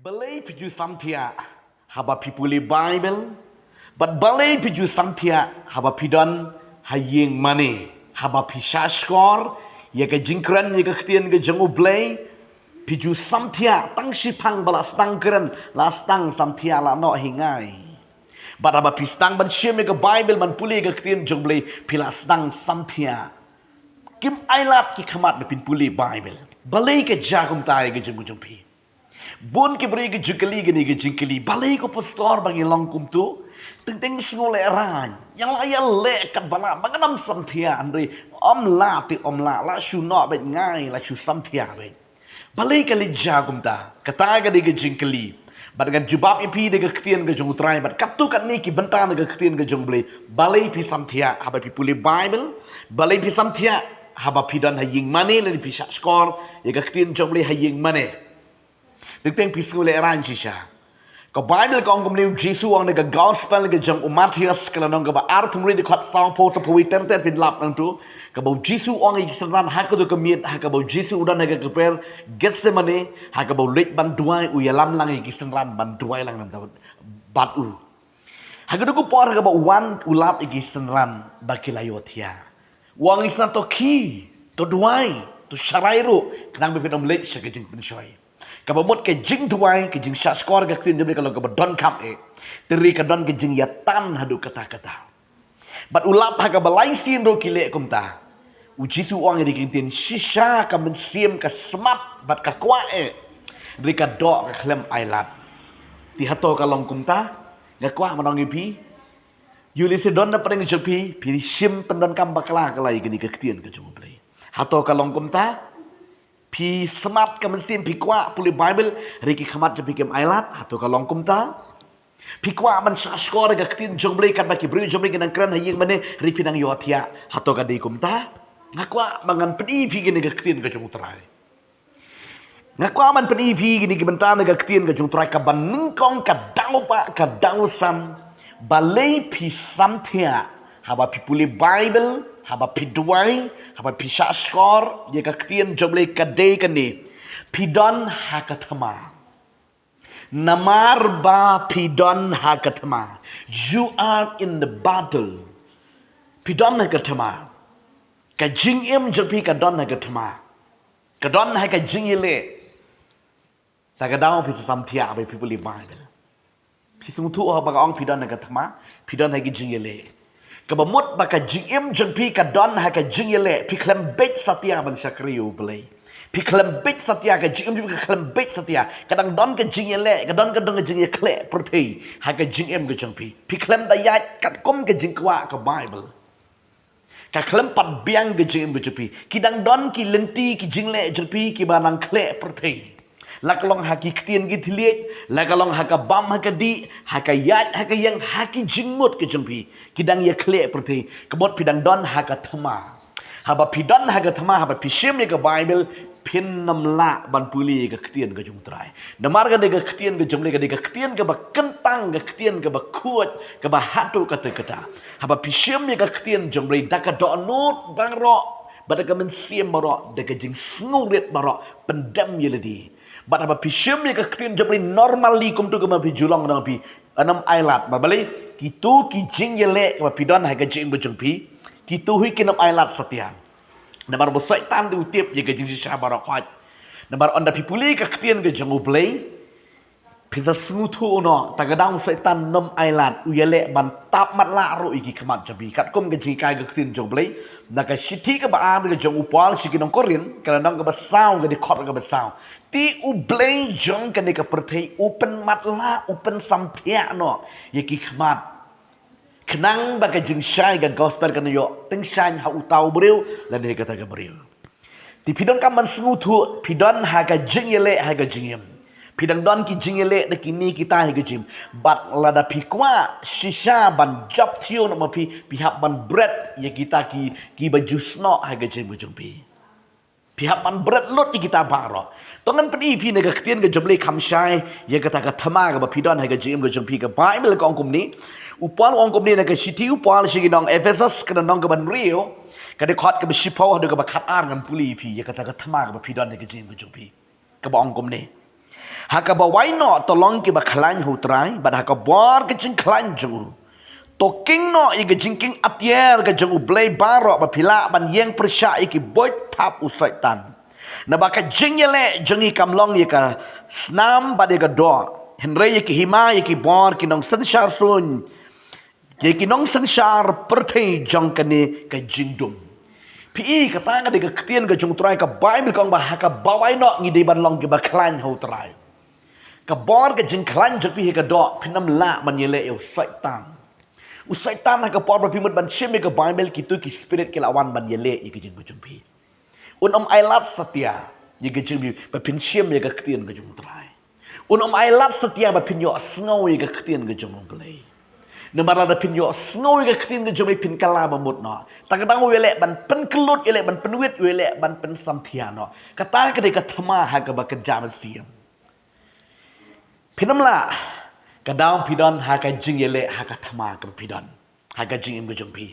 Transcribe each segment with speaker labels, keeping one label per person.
Speaker 1: Balay piju samtia haba pipuli Bible, but balay piju samtia haba pidon haying money haba pisashkor ya ke jingkran ya ke ketian ke jengu blay piju samtia tang sipang balas tang keren las tang samtia la no hingai. But haba pistang ban shim ya ke Bible ban puli ke ketian jeng blay pilas tang samtia. Kim ailat ki khamat pin puli Bible. Balay ke jagum tay ke jengu jengpi. Bun ke beri ke jengkeli gini ke jengkeli balai ko pastor bagi langkum tu teng sengole ran yang laya lekat bala manganam samthia andre om la shuno bet ngai la shu samthia bet balai ke lijagum ta kata ke ke jengkeli badangan jubab ipi de ke ketien ke jong utrai bat katu kat ni ki bentan ke ketien ke jong balai pi samthia haba pi puli Bible balai pi samthia haba pi dan haying mane le pi skor ye ke ketien jong haying mane Dengteng pisau le eran sisa. Kau Bible kau angkum liu Jesu ang nega gospel nega jam Matius kalau nong kau art muri dekat sang po terpui tenter pin lap nang tu. Kau Jesu ang iki seran hak tu kemiet hak kau Jesu udah nega keper Getsemane hak kau lek banduai uyalam lang iki seran banduai lang nang tahu batu. Hak tu kau por kau wan ulap iki seran bakilayotia. Wang isna to ki to duai to syarairu kenang bepedom lek sekejeng pensoi. Kabamot ke jing tuai ke jing syak skor ke tin jadi kalau kabadon kap teri kadon ke jing yatan hadu kata-kata. Bat ulap ha kabalai sin ro kilek kumta. Uji su ong di kintin shisha ka mensim ka smap bat ka kwa ri ka dok ka klem ailat. Ti hato ka long kumta ngakwa manong ipi. Yuli se don na pareng jepi pi sim pendon kam bakla kalai gini ke tin ke jumu play. Hato ka long kumta pi semat ke mesin pi kuat puli Bible riki khamat je pikem ailat atau kalong kumta pi kuat man skor ga ketin jong blei kat baki bru jong blei nang kran haying mane ripi nang yotia atau ga di kumta ngakwa mangan pedi fi gini ga ketin ga jong trai ngakwa man pedi fi gini ga bentan ga ketin ga jong trai ka ban ningkong ka dau pa ka dau sam balai pi samthia haba pi puli Bible haba piduai haba pisha skor ye ka ketien joble kadai kani pidon hakathama namar ba pidon hakathama you are in the battle pidon hakathama ka jingim jopi ka don hakathama ka don ha ka jingile ta ka daw pi samthia ba pipuli Bible pi sumutu ha ba ong pidon hakathama pidon ha ki jingile Kabamut baka jingim jengpi kadon haka jingile pi klembet satia ban sakriu belai. Pi klembet satia ka jingim pi klembet satia kadang don ka jingile kadon ka jingile kle perti haka jingim ka jengpi. Pi klem dayat kat kom ka jingkwa ka Bible. Ka klem pat biang ka jingim ka jengpi. Kidang don ki lenti ki jingle jengpi ki banang kle perti. Lakalong haki ketien gitu liat, lakalong haka bam haka di, haka yat haka yang haki jingmut ke jempi, kidang ya klek perti, kebot pidang don haka thema, haba pidon haka thema, haba pisim ya ke Bible, pin namla ban puli ke ketien ke jumtrai, namar ke dega ketien ke jemle ke dega ketien ke ba kentang ke ketien ke ba kuat ke ba hatu kata kata, haba pisim ya ke ketien jemle daka do nut bangro, badaka mensim barok, daka jing snurit barok, pendam yeledi. Bat apa pisim ni keketin jabri normali kum tu kema pi julong nang pi anam ailat babali kitu kijing yele kema pidon ha gajing bejeng pi kitu hui kinam ailat setian namar bo setan di utip ye gajing sisa barakat namar onda pi puli keketin gajeng ublei pisa smutu no tagadang setan nam ailat uyele ban tap mat la ro iki kemat jabi kat kum gajing kai keketin joblei naga siti ke ba am gajeng upal sikinong korin kalandang ke basau ke di khot ke basau ti ublei jong ke ke perthei open mat la open sampia no ye ki kemat kenang ba gajing syai ga gospel kan yo teng syai ha utau breu lan he kata ke breu ti pidon kam man smutu pidon ha gajing yele ha gajing Pidang don ki jingele de kini kita he gejim bat lada pikwa shisha ban job thio na mapi pihak ban bread ye kita ki bajusno ha gejim bujung pi pihak ban bread lot kita baro tongan peni pi ne ketien ge joble khamshai ye kata ka thama ga pidon ha gejim bujung pi ka Bible ka ongkum ni upal ongkum ni na ka city upal sigi nong Ephesus ka nong ka ban rio ka de khot ka bisipo ha de ka khat ar ngam puli pi ye kata ka thama ga pidon ha gejim bujung pi ka ongkum ni Haka ba wai no tolong ki ba klan hu trai ba haka bor ke jing klan jung to king no i ke jing king atier ke jung blay baro ba pila ban yeng persya i ki boy tap usaitan na ba ka jing yele jung i kamlong i ka snam ba de ga do henre i ki hima i ki bor ki nong sanshar sun ye ki nong sanshar perthei jong kane ka jing dum pi ka ta ga de ka ktien ga jung trai ka bible kong ba haka ba wai no ngi de ban long ki ba klan hu trai ka bor ka jing klan jok pi ka do pinam la man yele eu saitan usaitan ka por ba pimut ban shim ka bible ki tu ki spirit ki lawan ban yele i ka jing ka jung pi ai lat satya ye ka jing bi ba pin shim ye ka ktien ka jung trai ai lat satya ba pin yo sngow ye ka ktien ka jung play na mara da pin yo sngow ye ka ktien ka jung pin kala ba mut no ta ka dang wele ban pen kelut yele ban pen wit wele ban pen samthia no kata ka de ka thama ha ka ba ka jam siam Pinamla kadang pidon haka jing yele haka thama ka pidon haka jing im gojong pi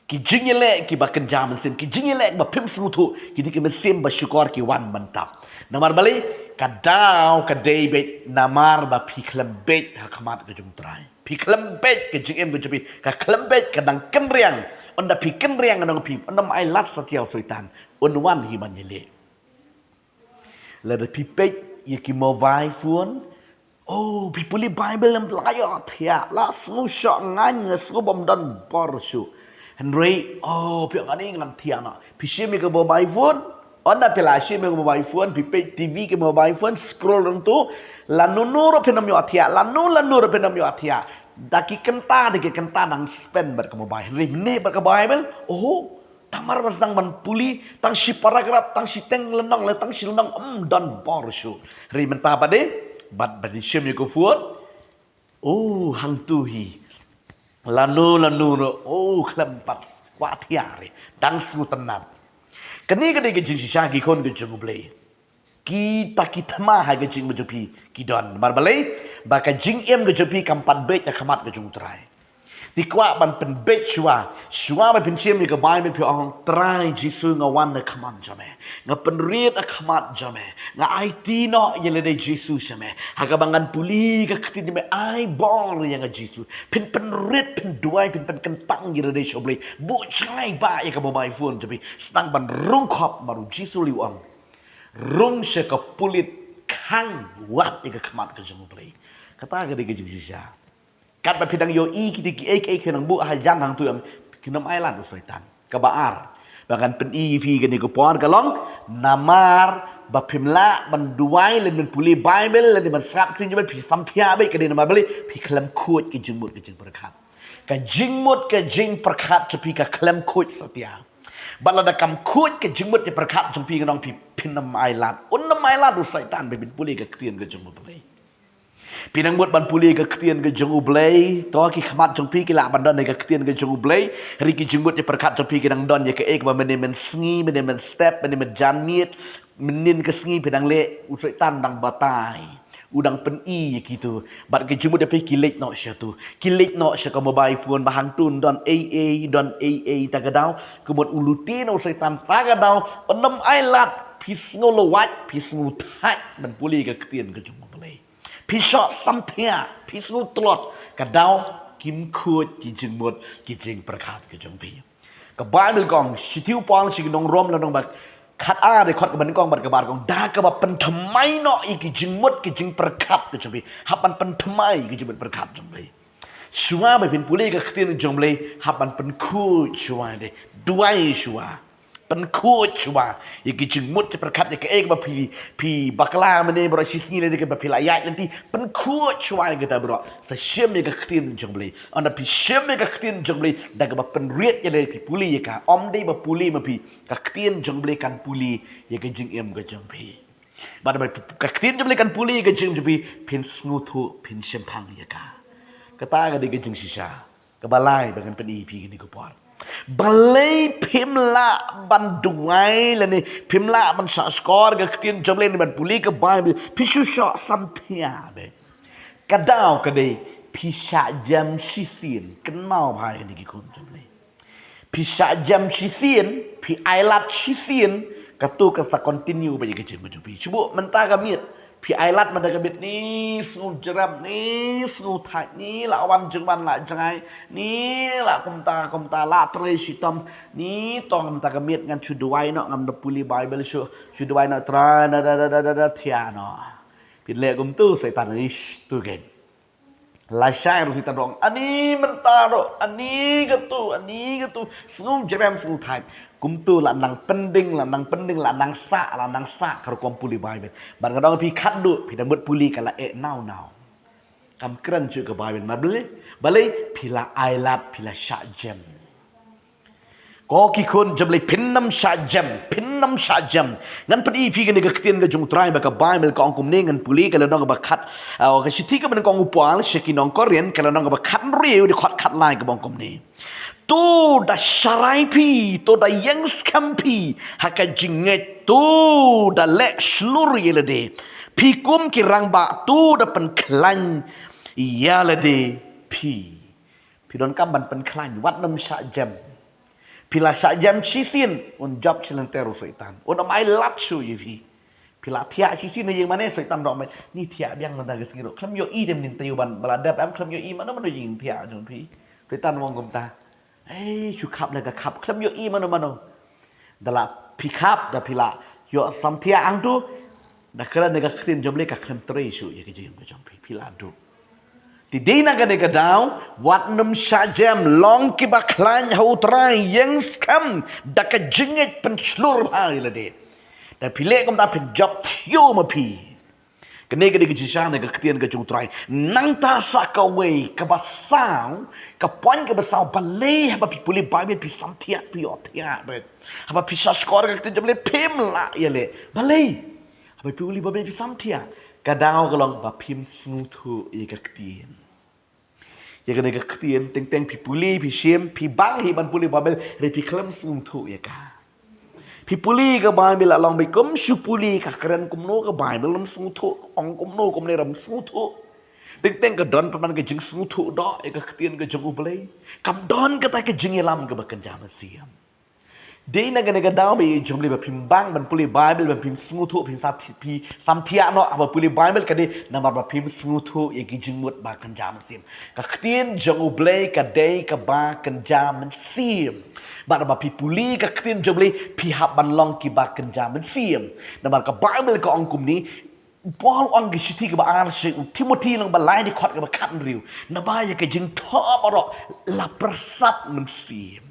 Speaker 1: ki jing yele ki bakan jam sim ki jing yele ba pim smutu ki dik mesim ba syukur ki wan mantap namar bali kadang ka David namar ba pi klembet hakamat gojong trai pi klembet ki jing im gojong pi ka klembet kadang kenriang onda pi kenriang nang pi onda mai lat satiau sultan wan hi man yele la da pi pet ye ki mo vai fuon Oh, people Bible yang belajar tiap lah semua syok ngan semua bomdan borsu. Henry, oh pihak ani ngan tiap nak. Pisih mereka bawa iPhone, anda pila pisih mereka bawa iPhone, pipe TV ke bawa iPhone, scroll rentu, lanu nur penam yo tiap, lanu penam yo tiap. Daki kenta nang spend berke bawa Henry, ni berke Bible, oh. Tamar bersenang ban puli, tang si paragraf, tang si teng lenong, tang si lenong, dan borsu. Henry mentah apa deh? Bat badishim ni kufuat. Oh, hang tuhi. Lanu no. Oh, kelempat kuatiare. Dang semu tenam. Kani ke jing sisa ki kon ke jing blay. Kita mah ke jing bejupi kidon. Marbalay baka jing em ke jupi kampat bet ya kamat ke jung trai. Di kuat ban pen bet shua ba pen chim ni ke bai me pi ong trai jisu ngawan na kaman jame nga pen riet a kamat jame nga IT no yele de jisu jame haga bangan puli ka kti me ai bor yang jisu pen riet pen duai pen kentang yele de shoble bu chai ba ya ka bai phone jame stang ban rung khop baru jisu liwang rung se ka pulit kang wat ya ka kamat ka jung play kata ga de jisu sha kat ba pidang yo i kiti ki ek kenang bu hajan hang tu am kinam ailan u sultan ka baar bagan pen i fi gani ko por kalong namar ba pimla ban duai len puli bible len ban srap tin jaban pi samthia bai kadi nama bali pi klam khut ki jingmut ki jing perkhat ka jingmut ka jing perkhat tu pi ka klam khut satya balada kam khut ka jingmut ti perkhat tu pi kanong pi pinam ailan unnam ailan u sultan bai bin puli ka krien ka jingmut bai Pinang buat ban puli ke ketian ke jeng ublay, toh ki khamat jeng pi ki lak ban don ke ketian ke jeng ublay, hari ki jeng buat je perkat jeng pi ki nang don je ke ek ba men sngi, men step, men janit, menin ke sngi pedang le usai tandang batai. Udang pen i gitu. Bat ke jeng buat pi ki lek no sya tu. Ki lek no sya ka mobile phone bahang tun don AA tagadau, kebut ulutin usai tan tagadau, enam ailat pisngo lowat, pisngo tat ban puli ke ketian ke jeng ublay. Pisok sampia, pisnu telot, kadau kim kut ki jing mut ki jing perkat ki jong pi. Ka Bible kong sitiu pong si nong rom la nong bak khat a de khot ban kong bat ka bar kong da ka ba pen thamai no i ki jing mut ki jing perkat ki jong pi. Hapan pen thamai ki jing perkat jong pi. Shua ba pin puli ka khtin jong pi, hapan pen kut shua de. Duai shua. Pen kut shua. I ki jing mut ki perkat ke ek ba pi bakla mene bro sisni le ke ba pi layat nanti pen kut shua kita bro. Sa shem ka khtin jong pi. Ana pi shem ka khtin jong pi da ka ba pen riet ye le pi puli ye ka. Om de ba puli ma pi ka khtin jong pi kan puli ye ka jing em ka jong pi. Ba da ka khtin jong pi kan puli ka jing pi pin sngu thu pin shem phang ye ka. Kata ka de ka jing sisa. Ka balai ba kan pen i pi ni ko por. Balai pimla ban duai lani pimla ban sa skor ga ktin jomle ni ban puli ka Bible pisu sha sampia be kadau kade pisha jam sisin kenal bhai ni ki kun jomle pisha jam sisin pi ailat sisin katu ka sa continue ba ye ke jeng jupi cubu menta ka miet Pi ailat man da kabit ni snu jeram ni snu thai ni la wan jeng ban la jangai ni la kum ta la tre sitam ni tong ta kamit ngan chuduai no ngam da puli bible shu chuduai no tra da thia no pi le kum tu setan ni tu gen la syai ru setan dong ani mentaro ani gitu snu jeram snu thai kum tu la nang pending la nang sa kar kom puli bible ban kadang pi khat du pi da mut puli kala e now kam kran chu ka bible ma bale pi la ailat pi la sha jem ko ki kun jam le pinnam sha jem ngan padi pi ga ne ga ktien ga jung trai ba ka bible ka ongkum ne ngan puli kala dong ba khat ka sithi ka ban kong upal sheki nong korean kala dong ba khat riu di khat lai ka bong kum ne tu da sharai pi tu da yang skam pi haka jinget tu da le slur yele de pi kum ki rang ba tu da pen klan yale de pi don kam ban pen klan wat nam sha jam pila sha jam chisin un job chilan teru setan un mai lat su yivi pila thia chisin ne yang mane setan dok mai ni thia biang man da ge singiro klam yo i dem nin tayu ban baladap am klam yo i man man yin thia jong pi setan mong kum ta chu khap le ka khap klam yo i mano dala pikap da pila yo samthia ang tu da kala ne ka khin jomle ka klam tre su ye ke jing jom pila du ti dina ka ne ka daw wat num sha jam long ki ba klan hau trai yang skam da ka jinget pen slur ha ile de da pile kom da pin job thio ma pi kene ke de jisha ne ka khtien ka chung trai nang ta sa ka we ka ba sao ka pon ka ba sao bale ha ba pi puli ba pi samthia pi othia be ha ba pi sa skor ka tin jable pim la yele bale ha ba pi puli ba pi samthia ka daw ka long ba pim snu thu e ka ktien ye kene ka ktien teng pi puli pi shem pi bang hi ban puli ba be re pi klam snu thu ye ka pi puli ka Bible la long be kum shu puli ka kren kum no ka Bible lam snu thu ong kum no kum ne ram snu thu teng ka don paman ka jing snu thu do e ka ktien ka jong ublei kam don ka ta ka jing lam ka ba kan jam siam de na ga daw be jom le ba phim bang ban puli Bible ba phim snu thu phim sa pi sam thia no ba puli Bible ka de na ba phim snu thu e ki jing mut ba kan jam siam ka ktien jong ublei ka de ka ba kan jam siam ba pi puli ka ktien jom le pi hab ban long ki ba kan jam siam na ba ka Bible ka ong kum ni Paul ong ki sithi ka ba ar se Timothy lang ba lai di khot ka ba khat riu na ba ya ka jing tho ba ro la persat nam siam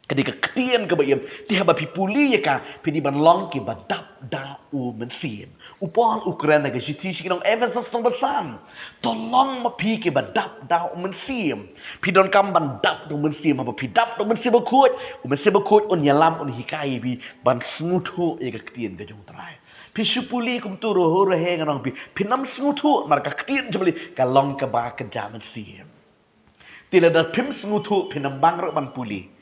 Speaker 1: ketika ketien ke bayam tiha ba pipuli ya ka pidi ban long ki ba dap da u men sim upol Ukraina ke siti sikinong Ephesus tong basan tolong ma pi ki ba dap da u men sim pidon kam ban dap do men sim ba pi dap do men sim ba khut u men sim ba khut on yalam on hikai bi ban smutu ya ka ketien ke jong trai pi supuli kum tu ro ho re he nganong pi nam smutu mar ka ketien jebli ka long ka ba ka jaman sim tila da pim smutu pinam bang ro ban puli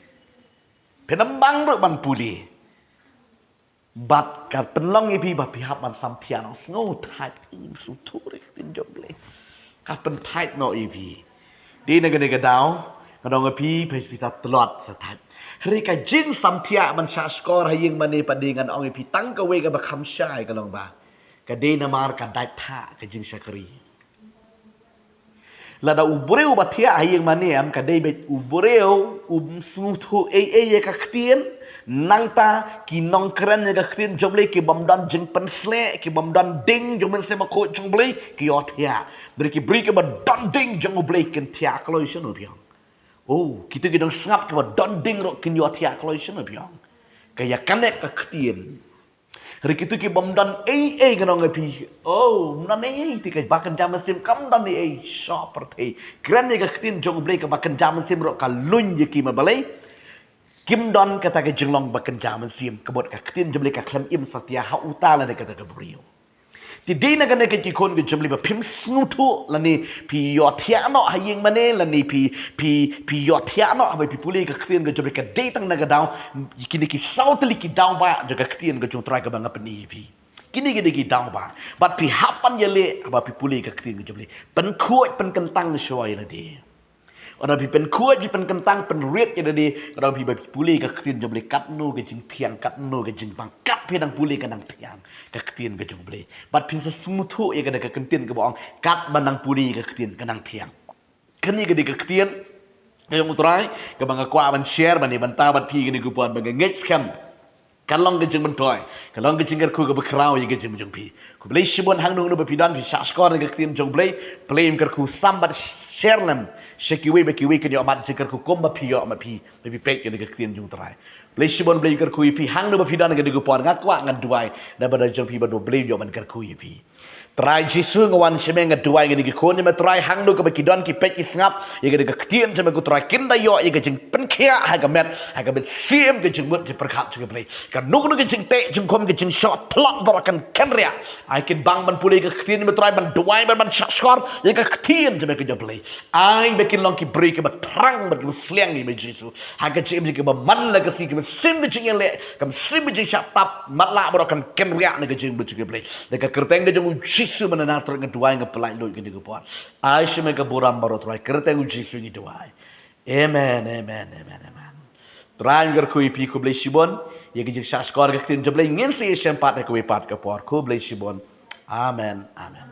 Speaker 1: penambang ro ban puli bat ka penlong ipi ba pihap man samtian snow tight im su tu rek tin joble ka pen tight no ivi di na gane ga daw kadong api pes bisa telot sa tat hari ka jing samtia man sha skor haying mane padingan ong ipi tang ka we ka ba kham shai ka long ba ka de na mar ka dai tha ka jing shakri lada ubreu batia hayeng mane am ka dei bet ubreu smutu e ka ktien nangta ki nong kran ka ktien joble ki bamdan jing pensle ki bamdan ding jomen se ma ko joble ki othia beri ki beri ki ba dan ding joble ken tia kloisen obiang oh kita gidang sngap ki ba dan ding ro ken yo tia kloisen obiang kaya kanek ka ktien hari kitu ki bamdan ganong api oh nan ti ka bakan jam sim kam dan shopper the gran ni ka ktin jong blei ka bakan jam sim ro ka lun ye ki ma balai kim don ka ta ka jinglong bakan jam sim ka bot ka ktin jom blei ka klam im satya ha utala ne ka ta ka brio ti de na ka ne ka ki kon ka jom blei ba phim snutu la ni pi yo thia no haying mane la ni pi yo thia no ba pi puli ka ktin ka jom blei ka de tang na ka daw kini ki sautli ki daw ba jo ka ktin ka jong try ka ba ngap ni vi kini ki daw ba bat pi hapan ye le ba pi puli ka ktin ka jom blei pen khuat pen kentang shoy la de Orang pi pen kuat, pi pen kentang, pen riet jadi orang pi babi puli ke ketin jom boleh kat nu ke jing tiang kat nu ke jing bang kat pi nang puli ke nang tiang ke ketin ke jom boleh. Bat pin sesuatu ya ke ke ketin ke bohong kat banang puli ke ketin ke nang tiang. Kini ke di ke ketin ke jom utrai ke bang aku ban share ban bantah bat pi ke di kupuan bang ngej kam. Kalong ke jeng mentoy, kalong ke jengker ku ke bekrau ye ke jeng jeng pi. Ku play shibon hang nung no bepidan pi sak skor ke tim jong play im ker ku sambat share lem. Shekiwe bekiwe ke dia amat jengker ku kom pi yo amat pi. Bepi pek ke tim jong trai. Play shibon play ker ku pi hang no bepidan ke di ku pon ngakwa ngan duai. Da bada jong pi bado play yo man ker ku pi. Try jisu ngawan shemeng ngadua yang di kon ma try hang do ke bekidon ki pek isngap ye ke ketien jeme ku try kinda yo ye ke jing penkia ha ke met sim ke jing mut je perkhat je play kan nu ke jing te jing kom ke jing shot plot barakan kenria ai kin bang ban pulai ke ketien ma try ban duai ban shot score ye ke ketien jeme ke play ai bekin long ki break ke perang ber sliang ni jisu ha ke jing ke man la ke si ke sim ke jing le kam sim jing shot tap matla barakan kenria ne ke jing bu je play de ke kerteng ke jing Jisu menanar terus ngeduai ngepelai lo gini kepuan. Aisyah mereka buram baru terai kereta Jisu ngeduai. Amen, amen, amen, amen. Terai ngerkui pi ku beli sibon. Ya kijik syak skor ketin jeblay ngin si sempat ne ku ipat kepuar ku beli sibon. Amen, amen.